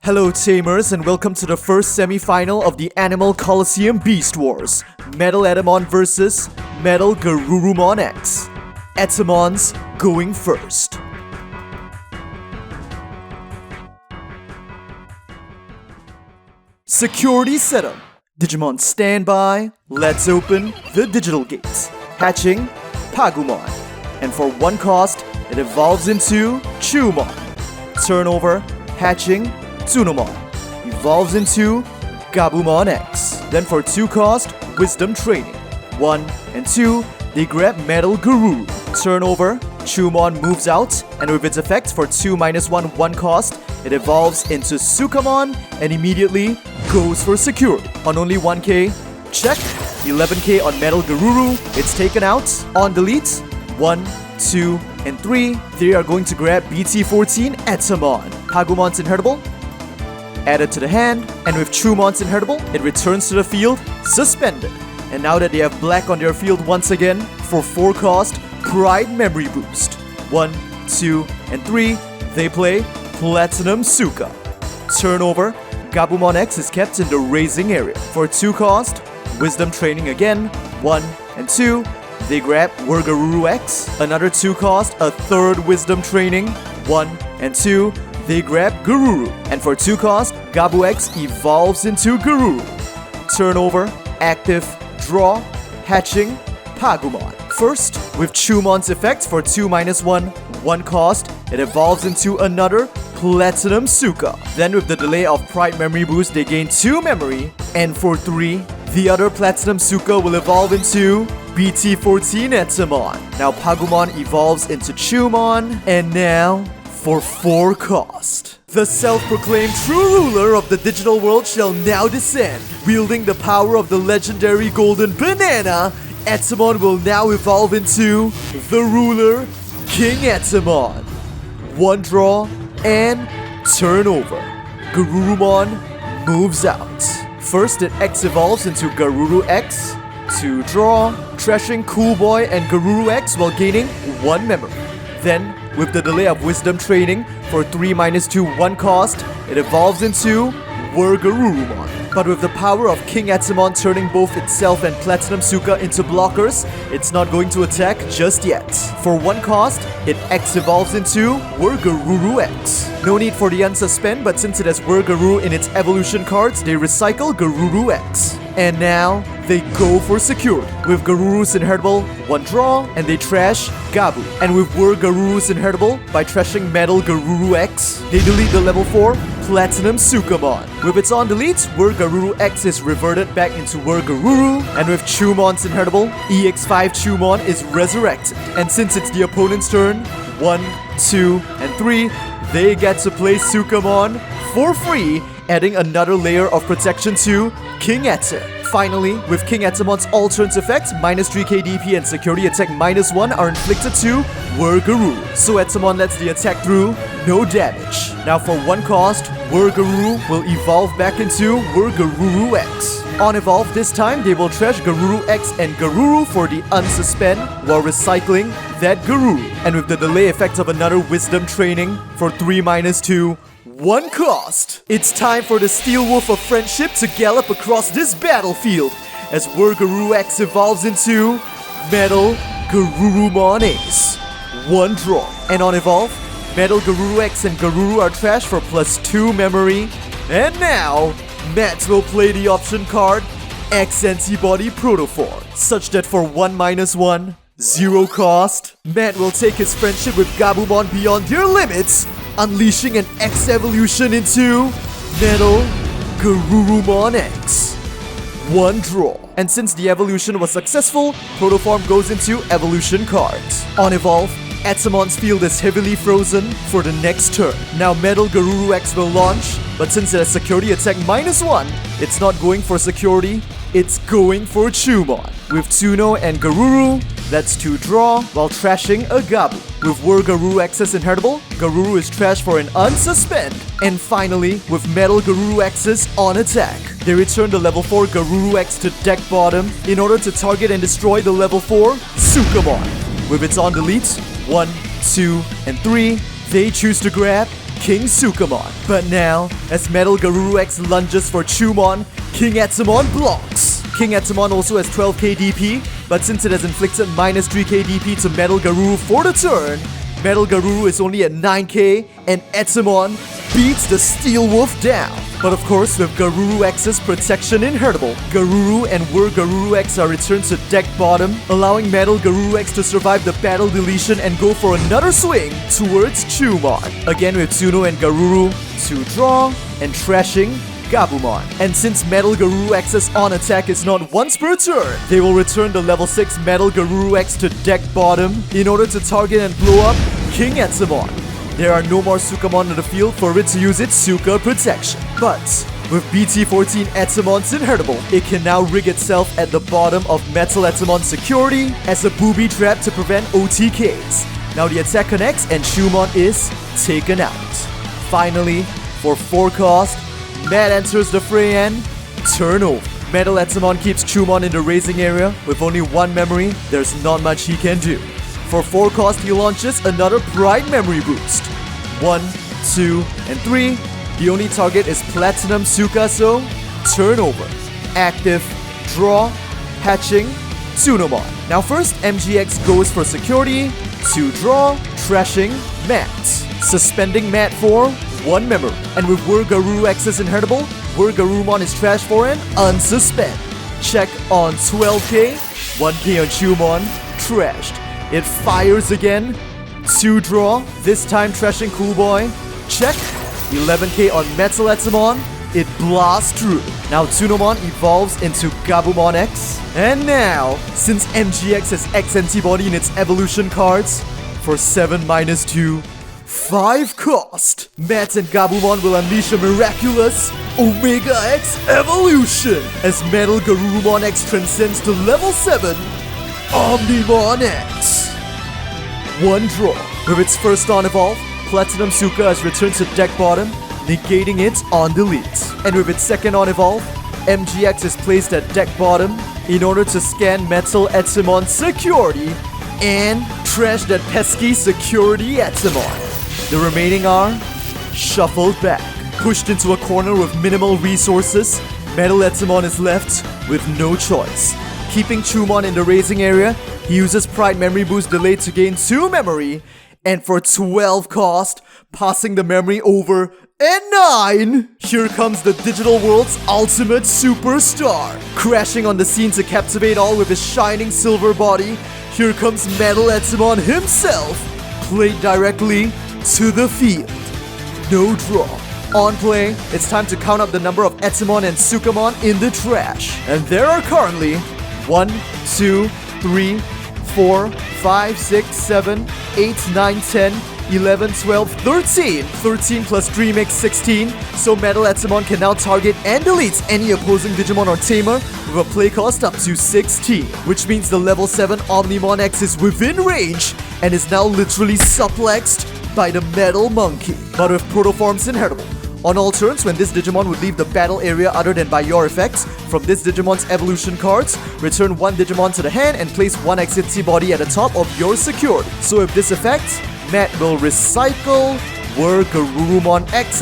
Hello Tamers and welcome to the first semi-final of the Animal Colosseum Beast Wars, MetalEtemon vs MetalGarurumon X. Etemon's going first. Security setup. Digimon standby. Let's open the digital gates. Hatching Pagumon. And for one cost, it evolves into Chumon. Turnover, hatching Tsunomon. Evolves into Gabumon X. Then for 2 cost, Wisdom Training. 1 and 2, they grab MetalGaruru. Turnover, Chumon moves out, and with its effect for 2-1 cost, it evolves into Sukamon and immediately goes for security. On only 1k, check. 11k on MetalGaruru, it's taken out. On delete, 1, 2, and 3, they are going to grab BT14 Etemon. Pagumon's inheritable, added to the hand, and with Chumon's inheritable, it returns to the field, suspended. And now that they have black on their field once again, for 4 cost, Pride Memory Boost. 1, 2, and 3, they play Platinum Suka. Turnover, Gabumon X is kept in the raising area. For 2 cost, Wisdom Training again. 1 and 2, they grab Garurumon X. Another 2 cost, a 3rd Wisdom Training. 1 and 2, they grab Garuru. And for 2 cost, Gabu X evolves into Garuru. Turnover, active, draw, hatching, Pagumon. First, with Chumon's effect for 2-1 cost, it evolves into another Platinum Suka. Then with the delay of Pride Memory Boost, they gain 2 memory. And for 3, the other Platinum Suka will evolve into BT14 Etemon. Now Pagumon evolves into Chumon. And now, for 4 cost, the self-proclaimed true ruler of the digital world shall now descend. Wielding the power of the legendary golden banana, Etemon will now evolve into the ruler, King Etemon. 1 draw and turnover. Garurumon moves out. First, it X evolves into Garuru X. 2 draw, trashing Cool Boy and Garuru X while gaining 1 memory. Then, with the delay of Wisdom Training, for 3-1 cost, it evolves into Garurumon. But with the power of King Etemon turning both itself and Platinum Suka into blockers, it's not going to attack just yet. For 1 cost, it X evolves into Garuru X. No need for the unsuspend, but since it has Garuru in its evolution cards, they recycle Garuru X. And now, they go for security. With Garuru's inheritable, 1 draw, and they trash Gabu. And with Garuru's inheritable, by trashing MetalGaruru X, they delete the level 4 Platinum Sukamon. With its on delete, Garuru X is reverted back into Garuru, and with Chumon's inheritable, EX5 Chumon is resurrected. And since it's the opponent's turn, 1, 2, and 3, they get to play Sukamon for free, adding another layer of protection to King Ete. Finally, with King Etemon's all turns effect, -3k DP and security attack -1 are inflicted to Garuru. So Etemon lets the attack through, no damage. Now for 1 cost, Garuru will evolve back into Garuru X. On evolve this time, they will trash Garuru X and Garuru for the unsuspend while recycling that Garuru. And with the delay effect of another Wisdom Training, for 3-2, 1 cost, it's time for the Steel Wolf of Friendship to gallop across this battlefield as Garuru X evolves into MetalGarurumon X. 1 draw. And on evolve, MetalGaruru X and Garuru are trashed for +2 memory. And now, Matt will play the option card X Antibody Protoform, such that for 1-1, 0 cost, Matt will take his friendship with Gabumon beyond their limits, unleashing an X evolution into MetalGarurumon X. 1 draw. And since the evolution was successful, Protoform goes into evolution cards. On evolve, Etemon's field is heavily frozen for the next turn. Now MetalGaruru X will launch, but since it has security attack -1, it's not going for security, it's going for Chumon. With Tsuno and Garuru, that's 2 draw while trashing a Gabu. With Garuru X's inheritable, Garuru is trashed for an unsuspend. And finally, with MetalGaruru X's on attack, they return the level 4 Garuru X to deck bottom in order to target and destroy the level 4 Sukamon. With its on delete, 1, 2, and 3, they choose to grab King Sukamon. But now, as MetalGaruru X lunges for Chumon, King Etemon blocks. King Etemon also has 12k DP, but since it has inflicted minus 3k DP to MetalGaruru for the turn, MetalGaruru is only at 9k, and Etemon beats the Steel Wolf down. But of course, with Garuru X's protection inheritable, Garuru and Garuru X are returned to deck bottom, allowing MetalGaruru X to survive the battle deletion and go for another swing towards Chumon. Again with Tsuno and Garuru to draw and trashing Gabumon. And since MetalGaruru X's on attack is not once per turn, they will return the level 6 MetalGaruru X to deck bottom in order to target and blow up King Etemon. There are no more Sukamon in the field for it to use its Suka protection. But with BT14 Etemon's inheritable, it can now rig itself at the bottom of MetalEtemon security as a booby trap to prevent OTKs. Now the attack connects and Chumon is taken out. Finally, for 4 cost, Matt enters the fray and turn over. MetalEtemon keeps Chumon in the raising area. With only 1 memory, there's not much he can do. For 4 cost, he launches another Pride Memory boost. 1, 2, and 3. The only target is Platinum Suka, so turn over. Active, draw, hatching, Tsunomon. Now first, MGX goes for security, to draw, trashing, Matt. Suspending Matt for 1 memory. And with Garuru X's inheritable, Garurumon is trashed for an unsuspend. Check on 12k, 1k on Chumon, trashed. It fires again, 2 draw, this time trashing Cool Boy. Check, 11k on MetalEtemon, it blasts through. Now Tsunomon evolves into Gabumon X. And now, since MGX has X antibody in its evolution cards, for 7-2, 5 cost, Matt and Gabumon will unleash a miraculous Omega X evolution as MetalGarurumon X transcends to level 7, Omnimon X. 1 draw. With its first on evolve, Platinum Suka is returned to deck bottom, negating it on delete. And with its second on evolve, MGX is placed at deck bottom in order to scan MetalEtemon security and trash that pesky security Etemon. The remaining are shuffled back. Pushed into a corner with minimal resources, MetalEtemon is left with no choice. Keeping Chumon in the raising area, he uses Pride Memory Boost delayed to gain 2 memory, and for 12 cost, passing the memory over at 9, here comes the digital world's ultimate superstar. Crashing on the scene to captivate all with his shining silver body, here comes MetalEtemon himself, played directly to the field. No draw. On play, it's time to count up the number of Etemon and Sukamon in the trash. And there are currently 1, 2, 3, 4, 5, 6, 7, 8, 9, 10, 11, 12, 13. 13 plus 3 makes 16. So MetalEtemon can now target and delete any opposing Digimon or Tamer with a play cost up to 16. Which means the level 7 Omnimon X is within range and is now literally suplexed by the Metal Monkey. But with Protoform's inheritable. On all turns, when this Digimon would leave the battle area other than by your effects, from this Digimon's evolution cards, return 1 Digimon to the hand and place 1 Exit body at the top of your security. So with this effect, Matt will recycle Garurumon X,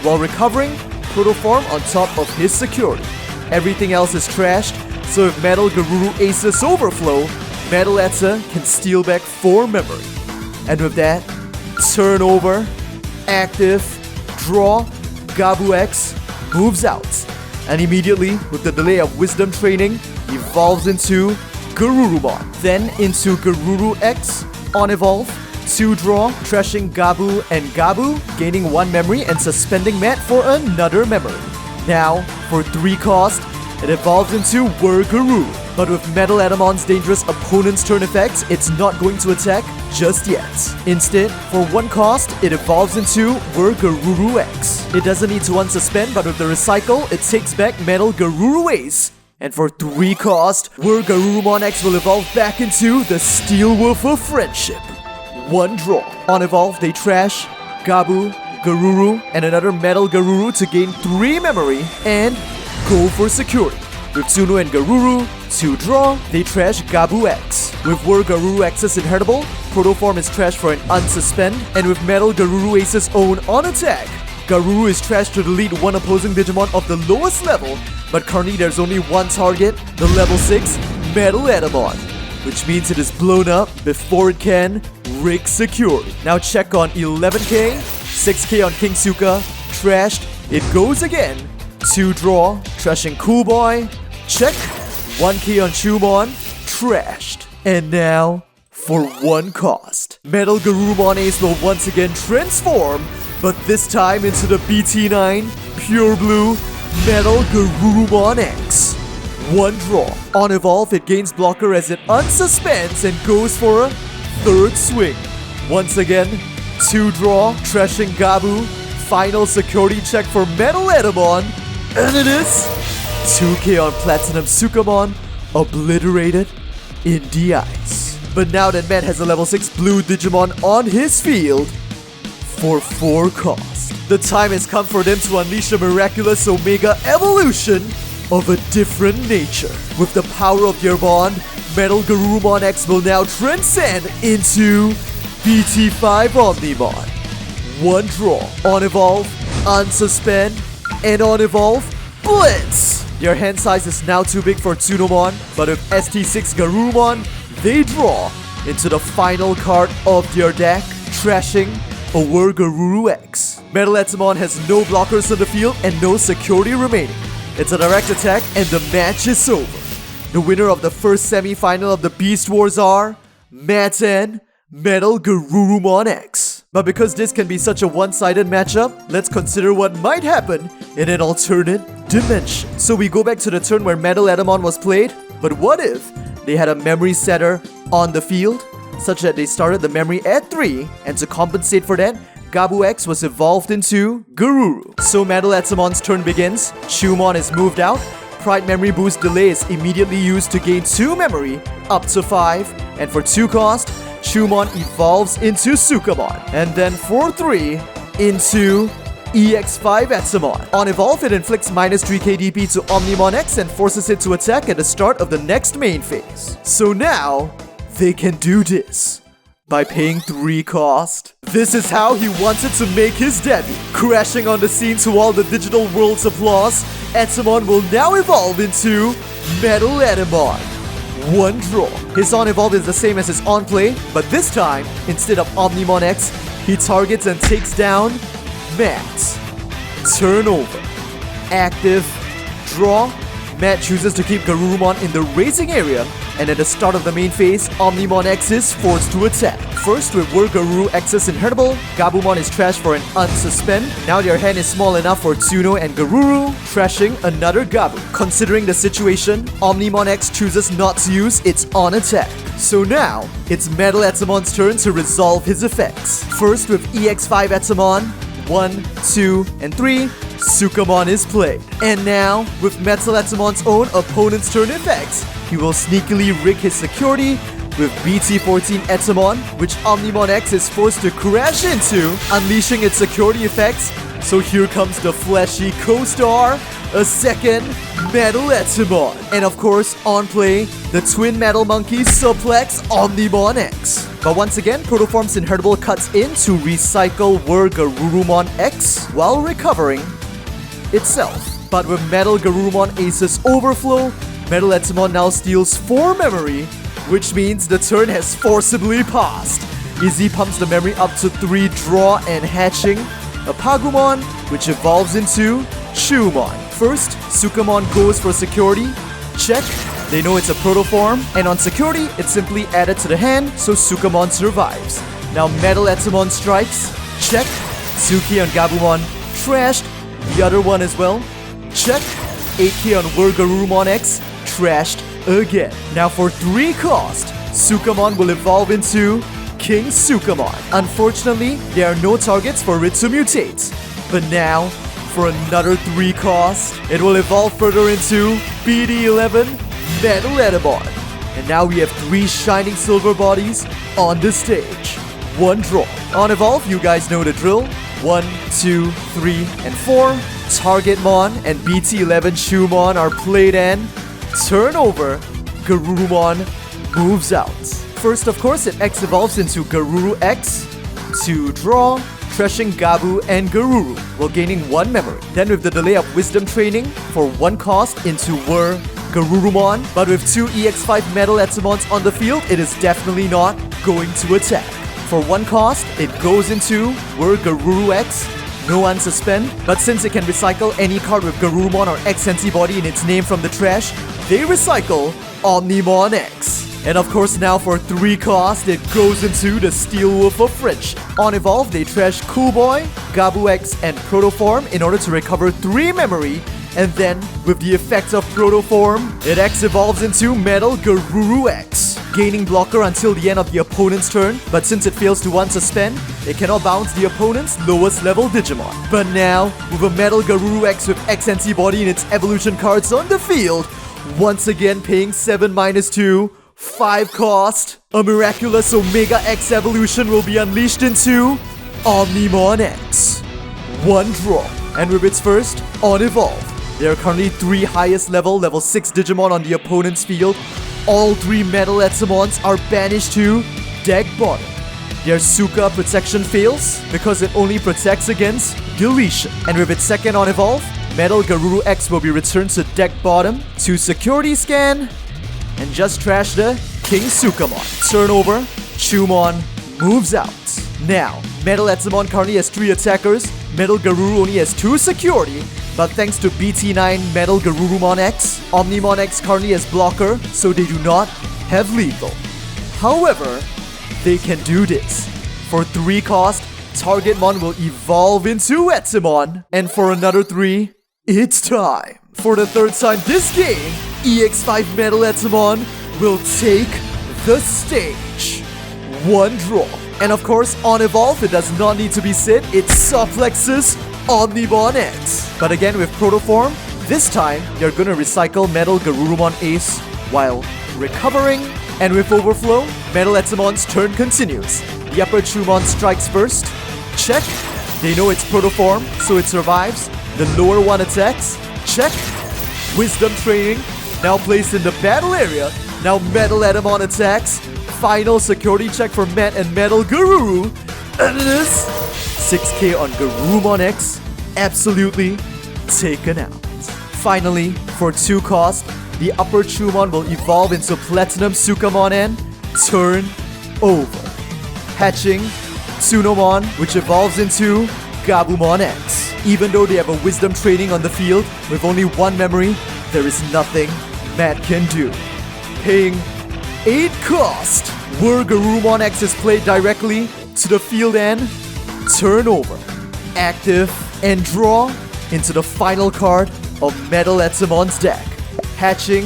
while recovering Protoform on top of his security. Everything else is trashed, so if MetalGaruru Aces overflow, MetalEta can steal back 4 memory. And with that, turn over, active, draw, Gabu X moves out, and immediately, with the delay of Wisdom training, evolves into Garurumon. Then into Garuru X, on evolve, 2 draw, trashing Gabu and Gabu, gaining 1 memory and suspending Matt for another memory. Now, for 3 cost, it evolves into Garuru. But with MetalEtemon's dangerous opponent's turn effects, it's not going to attack just yet. Instead, for 1 cost, it evolves into Garuru X. It doesn't need to unsuspend, but with the recycle, it takes back MetalGaruru Ace. And for 3 cost, Garurumon X will evolve back into the Steel Wolf of Friendship. 1 draw. On evolve, they trash Gabu, Garuru, and another MetalGaruru to gain 3 memory and go for security. With Tsuno and Garuru, 2 draw, they trash Gabu X. With Garuru X's inheritable, Protoform is trash for an unsuspend, and with MetalGaruru Ace's own on attack, Garuru is trash to delete one opposing Digimon of the lowest level, but currently there's only one target, the level 6 MetalEtemon, which means it is blown up before it can rig security. Now check on 11k, 6k on King Suka, trashed, it goes again, 2 draw, trashing Cool Boy, check, 1k on Chumon, trashed. And now, for 1 cost, MetalGarurumon X will once again transform, but this time into the BT9 Pure Blue MetalGarurumon X. 1 draw. On evolve, it gains blocker as it unsuspends and goes for a 3rd swing. Once again, 2 draw, trashing Gabu. Final security check for MetalEtemon, and it is 2k on Platinum Sukamon, obliterated in the ice. But now that Met has a level 6 blue Digimon on his field, for 4 cost, the time has come for them to unleash a miraculous Omega evolution of a different nature. With the power of their bond, MetalGarurumon X will now transcend into BT5 Omnimon. 1 draw, on evolve, unsuspend, and on evolve, blitz! Their hand size is now too big for Tsunomon, but with ST6 Garurumon, they draw into the final card of their deck, trashing Garuru X. MetalEtemon has no blockers on the field and no security remaining. It's a direct attack and the match is over. The winner of the first semi-final of the Beast Wars are Matt and MetalGarurumon X. But because this can be such a one-sided matchup, let's consider what might happen in an alternate dimension. So we go back to the turn where MetalEtemon was played, but what if they had a memory setter on the field, such that they started the memory at 3, and to compensate for that, Gabu X was evolved into Garuru. So MetalEtemon's turn begins, Chumon is moved out, Pride Memory Boost delay is immediately used to gain 2 memory, up to 5, and for 2 cost, Chumon evolves into Sukamon, and then for 3, into EX5 Etemon. On evolve, it inflicts minus 3 KDP to Omnimon X and forces it to attack at the start of the next main phase. So now, they can do this by paying 3 cost. This is how he wanted to make his debut. Crashing on the scene to all the digital world's applause, Etemon will now evolve into MetalEtemon. 1 draw. His on evolve is the same as his on play, but this time, instead of Omnimon X, he targets and takes down Matt. Turn over. Active. Draw. Matt chooses to keep Garurumon in the racing area, and at the start of the main phase, Omnimon X is forced to attack. First, with Garuru X's inheritable, Gabumon is trashed for an unsuspend. Now their hand is small enough for Tsuno and Garuru, trashing another Gabu. Considering the situation, Omnimon X chooses not to use its on attack. So now, it's MetalEtemon's turn to resolve his effects. First, with EX5 Etemon, 1, 2, and 3, Sukamon is played. And now, with MetalEtemon's own opponent's turn effects, he will sneakily rig his security with BT14 Etemon, which Omnimon X is forced to crash into, unleashing its security effects. So here comes the flashy co-star, a second MetalEtemon. And of course, on play, the twin metal monkeys suplex Omnimon X. But once again, Protoform's inheritable cuts in to recycle Garurumon X while recovering itself. But with MetalGarurumon Ace's overflow, MetalEtemon now steals 4 memory, which means the turn has forcibly passed. Izzy pumps the memory up to 3 draw and hatching a Pagumon, which evolves into Chumon. First, Sukamon goes for security. Check. They know it's a protoform, and on security, it's simply added to the hand, so Sukamon survives. Now MetalEtemon strikes. Check. Suki on Gabumon, trashed. The other one as well. Check. 8k on Garurumon X, trashed again. Now for 3 cost, Sukamon will evolve into King Sukamon. Unfortunately, there are no targets for it to mutate. But now, for another 3 cost, it will evolve further into BD11 MetalEtemon. And now we have 3 shining silver bodies on the stage. 1 draw. On evolve, you guys know the drill. 1, 2, 3, and 4. Targetmon and BT11 Chumon are played and turn over. Garurumon moves out. First, of course, it X evolves into Garuru X to draw, trashing Gabu and Garuru while gaining 1 memory. Then with the delay of wisdom training for 1 cost into Garurumon, but with 2 EX5 MetalEtemons on the field, it is definitely not going to attack. For 1 cost, it goes into Garuru X, no unsuspend, but since it can recycle any card with Garurumon or X antibody in its name from the trash, they recycle Omnimon X. And of course now for 3 cost, it goes into the Steel Wolf of Friendship. On Evolve, they trash Cool Boy, Gabu X, and Protoform in order to recover 3 memory, and then with the effect of Protoform, it X evolves into MetalGaruru X, gaining blocker until the end of the opponent's turn, but since it fails to unsuspend, it cannot bounce the opponent's lowest level Digimon. But now, with a MetalGaruru X with X antibody in its evolution cards on the field, once again paying 7-2, 5 cost, a miraculous Omega X evolution will be unleashed into Omnimon X. 1 draw, and with its first, on Evolve. There are currently 3 highest level 6 Digimon on the opponent's field. All 3 MetalEtemons are banished to deck bottom. Their Suka protection fails because it only protects against deletion. And with its second on Evolve, MetalGaruru X will be returned to deck bottom to security scan and just trash the King Sukamon. Turnover, Chumon moves out. Now, MetalEtemon currently has 3 attackers, MetalGaruru only has 2 security, but thanks to BT9 MetalGarurumon X, Omnimon X currently has blocker, so they do not have lethal. However, they can do this. For 3 cost, Targetmon will evolve into Etemon, and for another 3, it's time. For the 3rd time this game, EX5 MetalEtemon will take the stage. 1 draw. And of course, on Evolve, it does not need to be sit, it suplexes Omnimon X. But again, with Protoform, this time, they're gonna recycle MetalGarurumon Ace while recovering. And with Overflow, MetalEtemon's turn continues. The upper Chumon strikes first. Check. They know it's Protoform, so it survives. The lower one attacks. Check. Wisdom training, now placed in the battle area. Now MetalEtemon attacks. Final security check for Met and MetalGaruru. And it is 6k on Garurumon X. Absolutely taken out. Finally, for 2 cost, the upper Chumon will evolve into Platinum Sukamon and turn over. Hatching Tsunomon, which evolves into Gabumon X. Even though they have a wisdom training on the field, with only 1 memory, there is nothing Matt can do. Paying 8 cost, Garurumon X is played directly to the field and turn over. Active and draw into the final card of MetalEtemon's deck. Hatching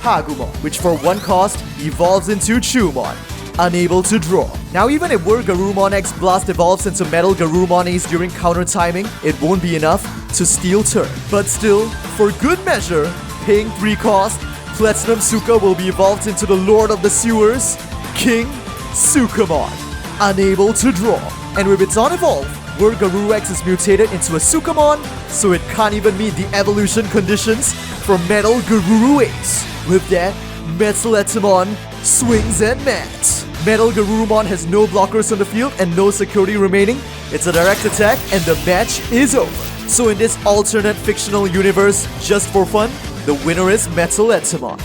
Pagumon, which for 1 cost evolves into Chumon. Unable to draw. Now even if Garurumon X Blast evolves into MetalGarurumon Ace during counter timing, it won't be enough to steal turn. But still, for good measure, paying 3 cost, Platinum Suka will be evolved into the Lord of the Sewers, King Sukamon. Unable to draw. And with its on evolve, Garuru X is mutated into a Sukamon, so it can't even meet the evolution conditions for MetalGaruru Ace. With that, MetalEtemon swings and mats. MetalGarurumon has no blockers on the field and no security remaining. It's a direct attack and the match is over. So in this alternate fictional universe, just for fun, the winner is MetalEtemon.